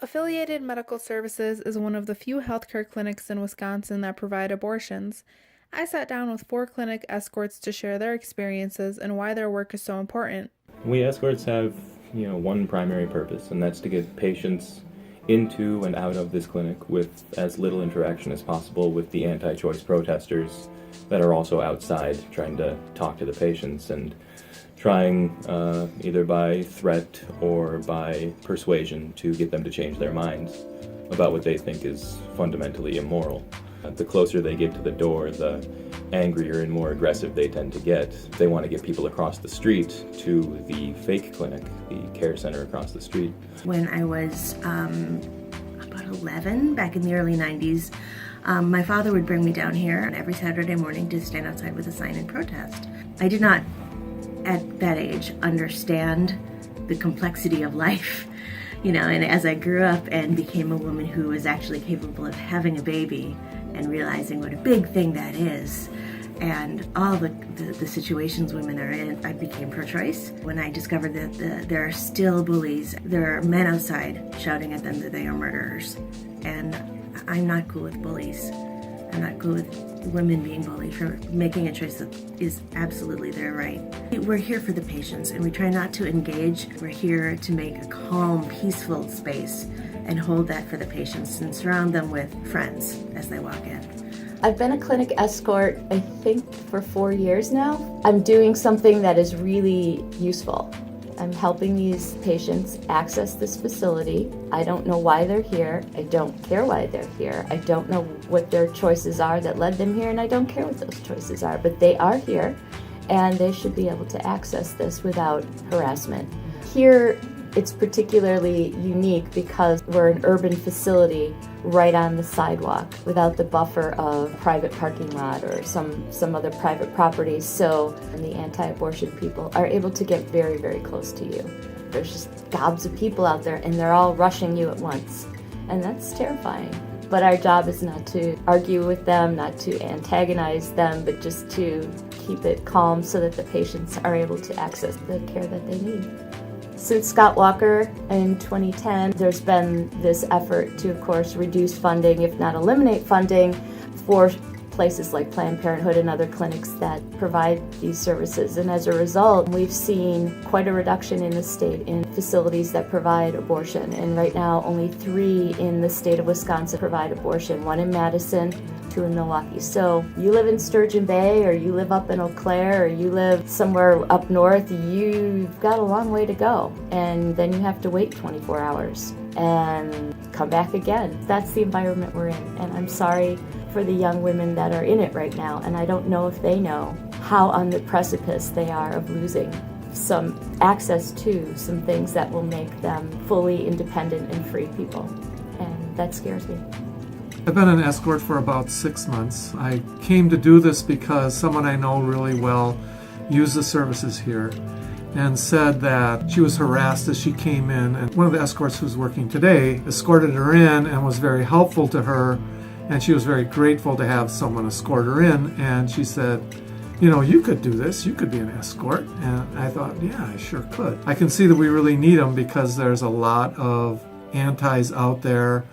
Affiliated Medical Services is one of the few healthcare clinics in Wisconsin that provide abortions. I sat down with 4 clinic escorts to share their experiences and why their work is so important. We escorts have, one primary purpose, and that's to get patients into and out of this clinic with as little interaction as possible with the anti-choice protesters that are also outside trying to talk to the patients and trying either by threat or by persuasion to get them to change their minds about what they think is fundamentally immoral. The closer they get to the door, the angrier and more aggressive they tend to get. They want to get people across the street to the fake clinic, the care center across the street. When I was about 11, back in the early 90s, my father would bring me down here every Saturday morning to stand outside with a sign and protest. I did not, at that age, understand the complexity of life. And as I grew up and became a woman who was actually capable of having a baby and realizing what a big thing that is, and all the situations women are in, I became pro-choice. When I discovered that there are still bullies, there are men outside shouting at them that they are murderers. And I'm not cool with bullies. I'm not cool with women being bullied for making a choice that is absolutely their right. We're here for the patients, and we try not to engage. We're here to make a calm, peaceful space and hold that for the patients and surround them with friends as they walk in. I've been a clinic escort, I think, for 4 years now. I'm doing something that is really useful. I'm helping these patients access this facility. I don't know why they're here. I don't care why they're here. I don't know what their choices are that led them here, and I don't care what those choices are, but they are here, and they should be able to access this without harassment. Here, it's particularly unique because we're an urban facility right on the sidewalk without the buffer of private parking lot or some other private property. So the anti-abortion people are able to get very, very close to you. There's just gobs of people out there and they're all rushing you at once. And that's terrifying. But our job is not to argue with them, not to antagonize them, but just to keep it calm so that the patients are able to access the care that they need. Since Scott Walker in 2010, there's been this effort to, of course, reduce funding, if not eliminate funding, for places like Planned Parenthood and other clinics that provide these services. And as a result, we've seen quite a reduction in the state in facilities that provide abortion. And right now, only 3 in the state of Wisconsin provide abortion, 1 in Madison, 2 in Milwaukee. So you live in Sturgeon Bay, or you live up in Eau Claire, or you live somewhere up north, you've got a long way to go. And then you have to wait 24 hours and come back again. That's the environment we're in. And I'm sorry for the young women that are in it right now. And I don't know if they know how on the precipice they are of losing some access to some things that will make them fully independent and free people. And that scares me. I've been an escort for about 6 months. I came to do this because someone I know really well used the services here and said that she was harassed as she came in. And one of the escorts who's working today escorted her in and was very helpful to her. And she was very grateful to have someone escort her in. And she said, you could do this. You could be an escort. And I thought, yeah, I sure could. I can see that we really need them because there's a lot of antis out there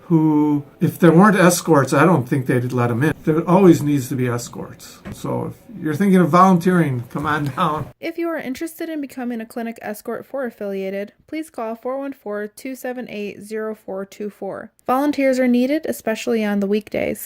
who, if there weren't escorts, I don't think they'd let them in. There always needs to be escorts. So if you're thinking of volunteering, come on down. If you are interested in becoming a clinic escort for Affiliated, please call 414-278-0424. Volunteers are needed, especially on the weekdays.